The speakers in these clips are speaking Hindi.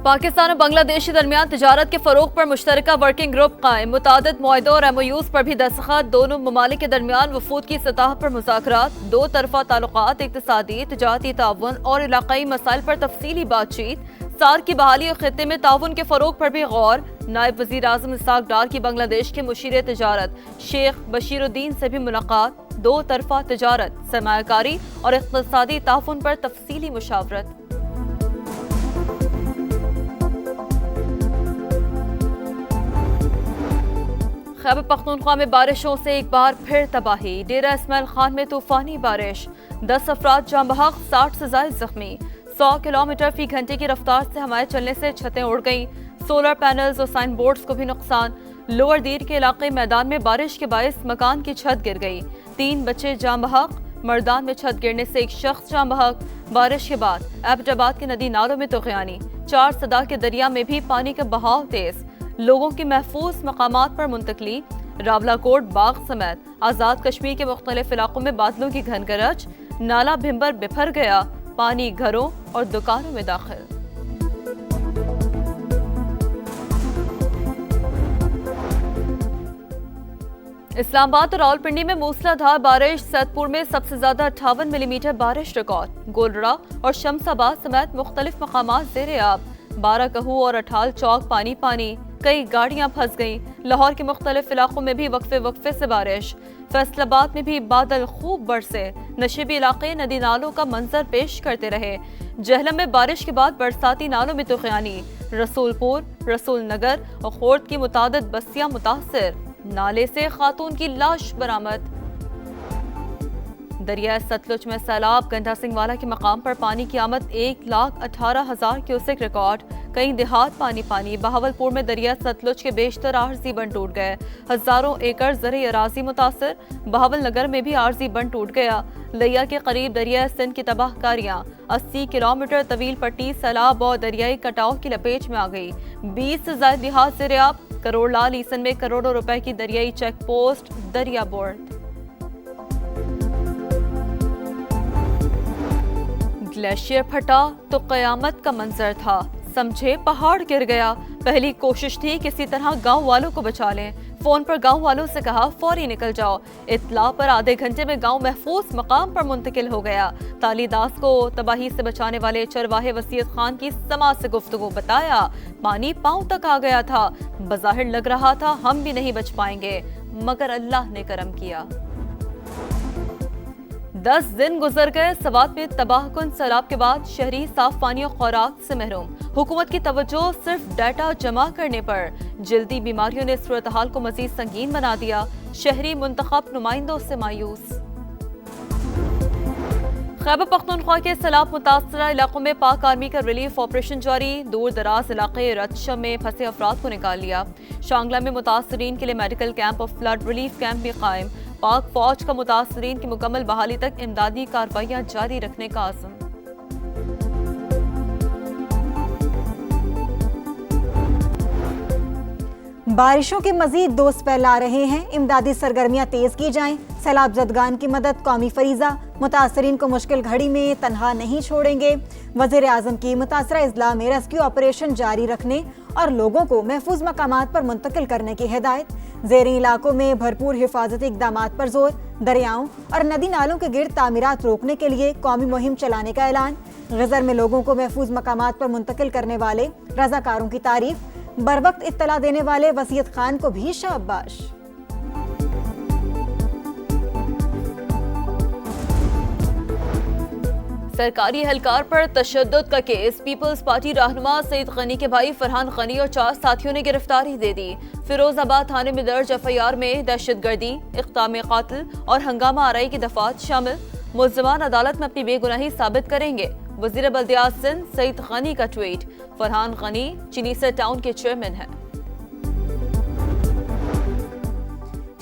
पाकिस्तान और बांग्लादेश के दरमियान तिजारत के फरोग पर मुश्तरका वर्किंग ग्रुप कायम, मुतादिद मुआहदों और MOUs पर भी दस्तखत। दोनों ममालिक के दरमियान वफूद की सतह पर मुज़ाकरात, दो तरफा ताल्लुकात, इक़्तिसादी, तिजारती ताउन और इलाकाई मसाइल पर तफसीली बातचीत। सार्क की बहाली और खित्ते में ताउन के फरोग पर भी गौर। नायब वज़ीर आज़म इसहाक डार की बांग्लादेश के मुशीर तिजारत शेख बशीरुद्दीन से भी मुलाकात। दो तरफा तिजारत, सरमायाकारी और इक़्तिसादी ताउन पर तफसीली मुशावरत। खैबर पख्तूनख्वा में बारिशों से एक बार फिर तबाही। डेरा इस्माइल खान में तूफानी बारिश, 10 अफराद जाँ बहक, 60 से ज़ायद जख्मी। 100 किलोमीटर फी घंटे की रफ्तार से हवाएं चलने से छतें उड़ गईं। सोलर पैनल्स और साइन बोर्ड्स को भी नुकसान। लोअर दीर के इलाके मैदान में बारिश के बायस मकान की छत गिर गई। 3 बच्चे जाँ बहक। मर्दान में छत गिरने से एक शख्स जाँ बहक। बारिश के बाद एबटाबाद के नदी नालों में तुग़यानी। 4 सदा के दरिया में भी पानी का बहाव तेज। लोगों की महफूज मकामात पर मुंतकली। रावलाकोट, बाग समेत आज़ाद कश्मीर के मुख्तलिफ इलाकों में बादलों की घन गरज। नाला भिम्बर बिफर गया, पानी घरों और दुकानों में दाखिल। इस्लामाबाद और रावलपिंडी में मूसलाधार बारिश। सैदपुर में सबसे ज्यादा 58 मिलीमीटर बारिश रिकॉर्ड। गोलरा और शमसाबाद समेत मुख्तलिफ मकामात ज़ेरे आब। 12 कहू और अठाल चौक पानी पानी, कई गाड़ियां फंस गईं। लाहौर के मुख्तलिफ इलाकों में भी वक्फे वक्फे से बारिश। फैसलाबाद में भी बादल खूब बरसे। नशीबी इलाके नदी नालों का मंजर पेश करते रहे। जहलम में बारिश के बाद बरसाती नालों में तुग़यानी। रसूलपुर, रसूल नगर और खोर्द की मुतादिद बस्तियां मुतासिर। नाले से खातून की लाश बरामद। दरिया सतलुज में सैलाब। गंडा सिंह वाला के मकाम पर पानी की आमद 1,18,000 क्यूसेक रिकॉर्ड। कई देहात पानी पानी। बहावलपुर में दरिया सतलुज के बेशतर आर्जी बंद टूट गए। हजारों एकड़ ज़रई अराजी मुतासर। बहावल नगर में भी आर्जी बंद टूट गया। लिया के करीब दरिया सिंध की तबाहकारियां। 80 किलोमीटर तवील पट्टी सैलाब और दरियाई कटाव की लपेट में आ गई। 20 से ज्यादा देहात ज़ेरे-आब। करोड़ लाल ईसन में करोड़ों रुपए की दरियाई चेक पोस्ट, दरिया बोर्ड। ग्लेशियर फटा तो कयामत का मंजर था, समझे पहाड़ गिर गया। पहली कोशिश थी किसी तरह गांव वालों को बचा लें। फोन पर गांव वालों से कहा फौरी निकल जाओ। इत्तला पर आधे घंटे में गांव महफूज मकाम पर मुंतकिल हो गया। तालीदास को तबाही से बचाने वाले चरवाहे वसीयत खान की समाज से गुफ्तगू। बताया पानी पांव तक आ गया था। बज़ाहिर लग रहा था हम भी नहीं बच पाएंगे, मगर अल्लाह ने करम किया। 10 दिन गुजर गए। सवात में तबाहकुन सैलाब के बाद शहरी साफ पानी और खुराक से महरूम। हुकूमत की तवज्जो सिर्फ डाटा जमा करने पर। जल्दी बीमारियों ने सूरत हाल को मजीद संगीन बना दिया। शहरी मुंतखब नुमाइंदों से मायूस। खैबर पख्तूनख्वा के सैलाब मुतासरा इलाकों में पाक आर्मी का रिलीफ ऑपरेशन जारी। दूर दराज इलाके रतशम में फंसे अफराद को निकाल लिया। शांगला में मुतासरीन के लिए मेडिकल कैंप और फ्लड रिलीफ कैंप भी कायम। पाक फौज का मुतासरीन की मुकम्मल बहाली तक इमदादी कार्रवाइयां जारी रखने का आज़म। बारिशों के मजीद 2 स्पेल आ रहे हैं। इमदादी सरगर्मियां तेज की जाएं। सैलाब ज़दगान की मदद कौमी फरीज़ा। मुतासरीन को मुश्किल घड़ी में तनहा नहीं छोड़ेंगे। वज़ीर आज़म की मुतासरा अजला में रेस्क्यू ऑपरेशन जारी रखने और लोगों को महफूज मकामात पर मुंतकिल करने की हिदायत। ज़ेरी इलाकों में भरपूर हिफाजती इक़दामात पर जोर। दरियाओं और नदी नालों के गिर्द तामीरात रोकने के लिए कौमी मुहिम चलाने का ऐलान। गज़र में लोगों को महफूज मकामात पर मुंतकिल करने वाले रज़ाकारों की तारीफ। बरवक्त इत्तला देने वाले वसीयत खान को भी शाबाश। सरकारी एहलकार पर तशद्दुद का केस। पीपल्स पार्टी रहनुमा सईद गनी के भाई फरहान गनी और 4 साथियों ने गिरफ्तारी दे दी। फिरोजाबाद थाने में दर्ज FIR में दहशतगर्दी, इक़्ताम क़ातिल और हंगामा आराई की दफात शामिल। मुल्ज़िमान अदालत में अपनी बेगुनाही साबित करेंगे। वज़ीर बल्दियात सिंध सईद गनी का ट्वीट। फरहान गनी चिनीसर टाउन के चेयरमैन हैं।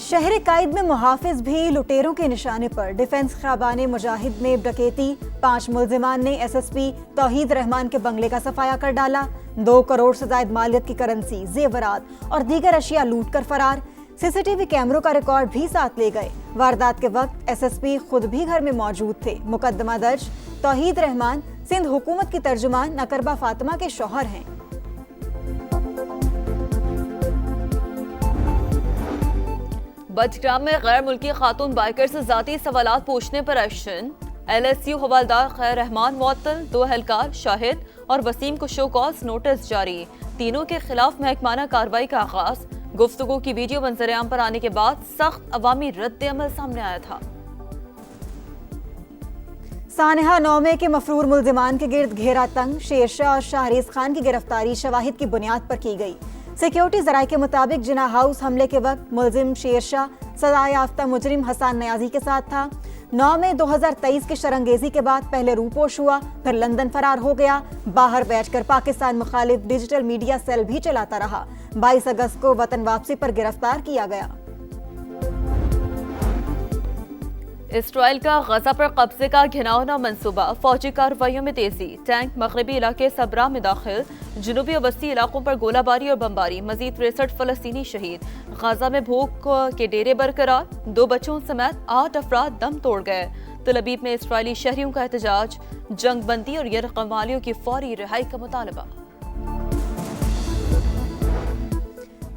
शहर कायद में मुहाफिज भी लुटेरों के निशाने पर। डिफेंस ख़ाबाने मुजाहिद में डकैती। 5 मुल्ज़िमान ने SSP तौहीद रहमान के बंगले का सफाया कर डाला। 2 करोड़ से ज़ायद मालियत की करेंसी, जेवरात और दीगर अशिया लूट कर फरार। CCTV कैमरों का रिकॉर्ड भी साथ ले गए। वारदात के वक्त SSP खुद भी घर में मौजूद थे। मुकदमा दर्ज। तौहीद रहमान सिंध हुकूमत की तर्जुमान नकरबा फातिमा के शौहर हैं। बटग्राम में गैर मुल्की खातून बाइकर से जाती सवालात पूछने पर एक्शन। LSU हवालदार खैर रहमान मुअत्तल, 2 एहलकार शाहिद और वसीम को शो कॉज नोटिस जारी। तीनों के खिलाफ महकमाना कार्रवाई का आगाज। गुफ्तगू की वीडियो मंजरेआम पर आने के बाद सख्त अवामी रद्द अमल सामने आया था। सानेहा नौमे के मफरूर मुल्जिमान के गिर्द घेरा तंग। शेरशाह और शाहरीज खान की गिरफ्तारी शवाहिद की बुनियाद पर की गई। सिक्योरिटी जराये के मुताबिक जिना हाउस हमले के वक्त मुल्जिम शेरशाह सजा याफ्ता मुजरिम हसन न्याजी के साथ था। 9 मई 2023 की शरंगेजी के बाद पहले रूपोश हुआ, फिर लंदन फरार हो गया। बाहर बैठकर पाकिस्तान मुखालिफ डिजिटल मीडिया सेल भी चलाता रहा। 22 अगस्त को वतन वापसी पर गिरफ्तार किया गया। इसराइल का गजा पर कब्जे का घिनौना मंसूबा। फौजी कार्रवाइयों में तेजी। टैंक मगरबी इलाके सबरा में दाखिल। जुनूबी और वस्ती इलाकों पर गोलाबारी और बमबारी। मजीद 63 फलस्तीनी शहीद। गजा में भूख के डेरे बरकरार। 2 बच्चों समेत 8 अफराद दम तोड़ गए। तल अबीब में इसराइली शहरियों का एहतजाज। जंग बंदी और यरगम वालियों की फौरी रिहाई का मुतालबा।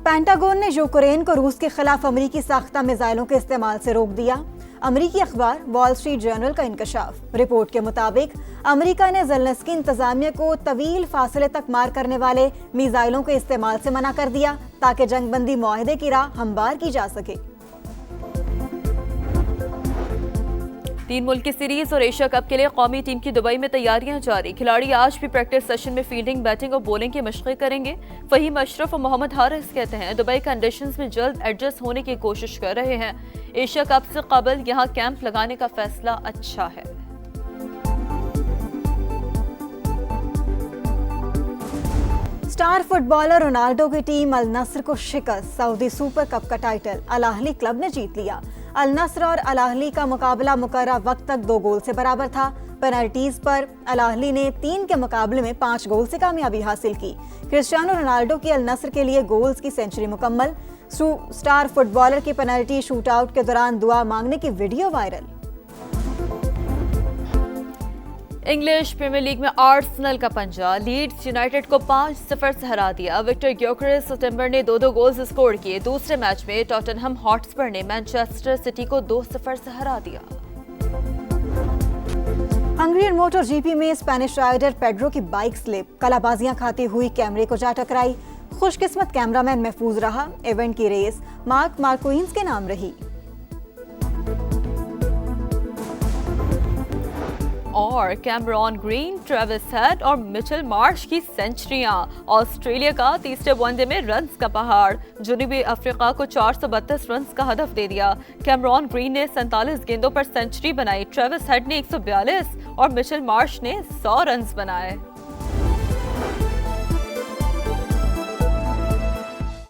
पेंटागन ने यूक्रेन को रूस के खिलाफ अमरीकी साख्ता मिसाइलों के इस्तेमाल से रोक दिया। अमरीकी अखबार वॉल स्ट्रीट जर्नल का इंकशाफ। रिपोर्ट के मुताबिक अमरीका ने ज़ेलेंस्की इंतजामिया को तवील फासले तक मार करने वाले मिसाइलों के इस्तेमाल से मना कर दिया ताकि जंगबंदी मुआहदे की राह हमवार की जा सके। 3 मुल्की सीरीज और एशिया कप के लिए कौमी टीम की दुबई में तैयारियां जारी। खिलाड़ी आज भी प्रैक्टिस सेशन में फील्डिंग, बैटिंग और बॉलिंग की मशक़ें करेंगे। फहीम अशरफ और मोहम्मद हारिस कहते हैं दुबई कंडीशंस में जल्द एडजस्ट होने की कोशिश कर रहे हैं। एशिया कप से कबल यहां कैंप लगाने का फैसला अच्छा है। स्टार फुटबॉलर रोनाल्डो की टीम अल नस्र को शिकस्त। सऊदी सुपर कप का टाइटल अल अहली क्लब ने जीत लिया। अल नस्र और अल अहली का मुकाबला मुकर्ररा वक्त तक 2 गोल से बराबर था। पेनल्टीज पर अल अहली ने 3 के मुकाबले में 5 गोल से कामयाबी हासिल की। क्रिस्टियानो रोनाल्डो की अल नस्र के लिए गोल्स की सेंचुरी मुकम्मल। स्टार फुटबॉलर की पेनल्टी शूटआउट के दौरान दुआ मांगने की video viral. English Premier League में आर्सेनल का पंजा। लीड्स यूनाइटेड को 5-0 से हरा दिया। विक्टर ग्योकेरेस सितंबर ने 2 गोल्स स्कोर किए। दूसरे मैच में टॉटनहम हॉटस्पर ने मैनचेस्टर सिटी को 2-0 से हरा दिया। हंगरी मोटर जीपी में स्पेनिश राइडर पेड्रो की बाइक स्लिप, कलाबाजियां खाती हुई कैमरे को जा टकराई। खुशकिस्मत कैमरामैन महफूज रहा। इवेंट की रेस मार्क मार्क्विन्स के नाम रही। और कैमरॉन ग्रीन, ट्रेविस हेड और मिचेल मार्श की सेंचुरियां। ऑस्ट्रेलिया का तीसरे वनडे में रन्स का पहाड़। जनूबी अफ्रीका को 432 रन्स का हदफ दे दिया। कैमरॉन ग्रीन ने 47 गेंदों पर सेंचुरी बनाई। ट्रेविस हेड ने 142 और मिचेल मार्श ने 100 रन्स बनाए।